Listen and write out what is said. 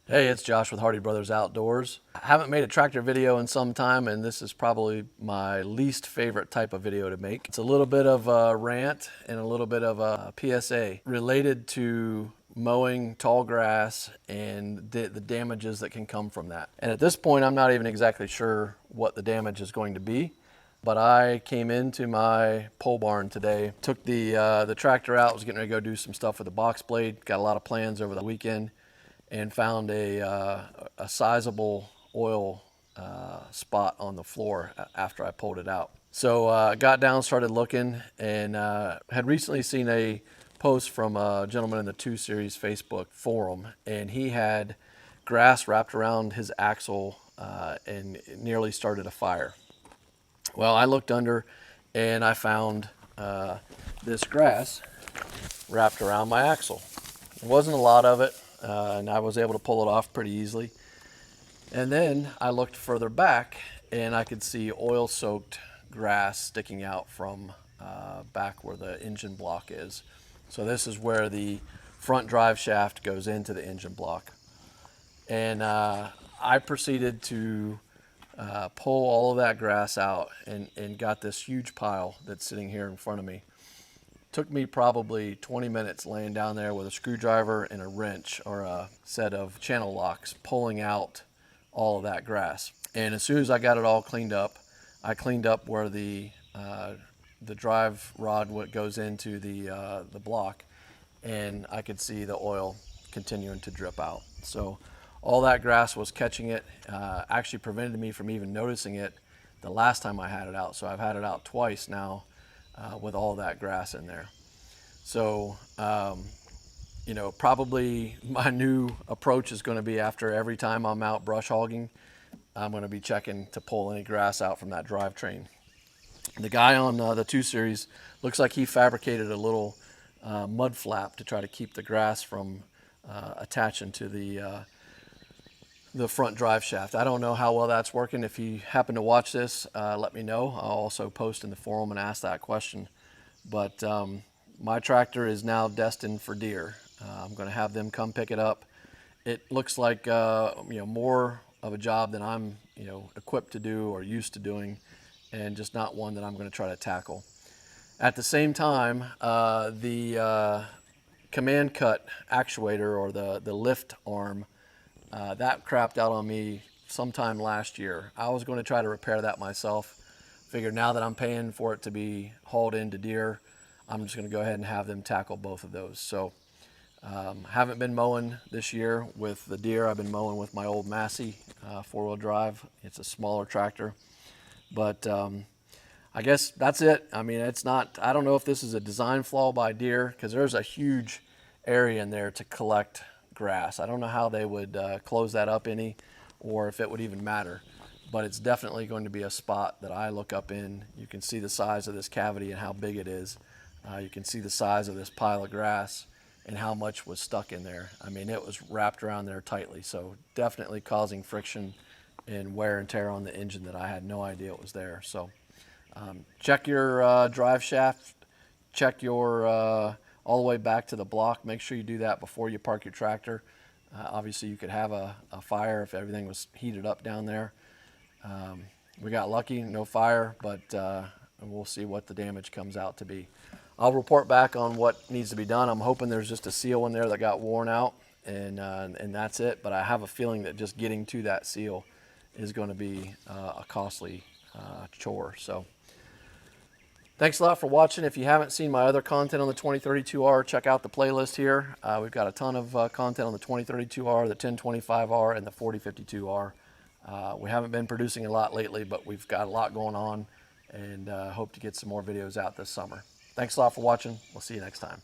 Hey, it's Josh with Hardy Brothers Outdoors. I haven't made a tractor video in some time, and this is probably my least favorite type of video to make. It's a little bit of a rant and a little bit of a PSA related to mowing tall grass and the damages that can come from that. And at this point, I'm not even exactly sure what the damage is going to be. But I came into my pole barn today, took the tractor out, was getting ready to go do some stuff with the box blade, got a lot of plans over the weekend, and found a sizable oil spot on the floor after I pulled it out. So I got down, started looking, and had recently seen a post from a gentleman in the 2 Series Facebook forum, and he had grass wrapped around his axle and nearly started a fire. Well, I looked under and I found this grass wrapped around my axle. There wasn't a lot of it, and I was able to pull it off pretty easily. And then I looked further back and I could see oil-soaked grass sticking out from back where the engine block is. So this is where the front drive shaft goes into the engine block. And I proceeded to pull all of that grass out and got this huge pile that's sitting here in front of me. Took me probably 20 minutes laying down there with a screwdriver and a wrench or a set of channel locks pulling out all of that grass. And as soon as I got it all cleaned up, I cleaned up where the drive rod goes into the block, and I could see the oil continuing to drip out. So all that grass was catching it, actually prevented me from even noticing it the last time I had it out. So I've had it out twice now with all that grass in there. So, you know, probably my new approach is going to be after every time I'm out brush hogging, I'm going to be checking to pull any grass out from that drivetrain. The guy on the 2 Series looks like he fabricated a little mud flap to try to keep the grass from attaching to the front drive shaft. I don't know how well that's working. If you happen to watch this, let me know. I'll also post in the forum and ask that question. But my tractor is now destined for Deere. I'm going to have them come pick it up. It looks like you know, more of a job than I'm equipped to do or used to doing, and just not one that I'm going to try to tackle. At the same time, the command cut actuator, or the lift arm, that crapped out on me sometime last year. I was going to try to repair that myself. Figured now that I'm paying for it to be hauled into Deere, I'm just going to go ahead and have them tackle both of those. So haven't been mowing this year with the Deere. I've been mowing with my old Massey 4-wheel drive. It's a smaller tractor, but I guess that's it. I mean, it's not, I don't know if this is a design flaw by Deere, because there's a huge area in there to collect grass. I don't know how they would close that up any, or if it would even matter, but it's definitely going to be a spot that I look up in. You can see the size of this cavity and how big it is. You can see the size of this pile of grass and how much was stuck in there. I mean, it was wrapped around there tightly, so definitely causing friction and wear and tear on the engine that I had no idea it was there. So check your drive shaft, check your all the way back to the block. Make sure you do that before you park your tractor. Obviously, you could have a fire if everything was heated up down there. We got lucky, no fire, but we'll see what the damage comes out to be. I'll report back on what needs to be done. I'm hoping there's just a seal in there that got worn out, and that's it. But I have a feeling that just getting to that seal is going to be a costly chore. So thanks a lot for watching. If you haven't seen my other content on the 2032R, check out the playlist here. We've got a ton of content on the 2032R, the 1025R, and the 4052R. We haven't been producing a lot lately, but we've got a lot going on, and hope to get some more videos out this summer. Thanks a lot for watching. We'll see you next time.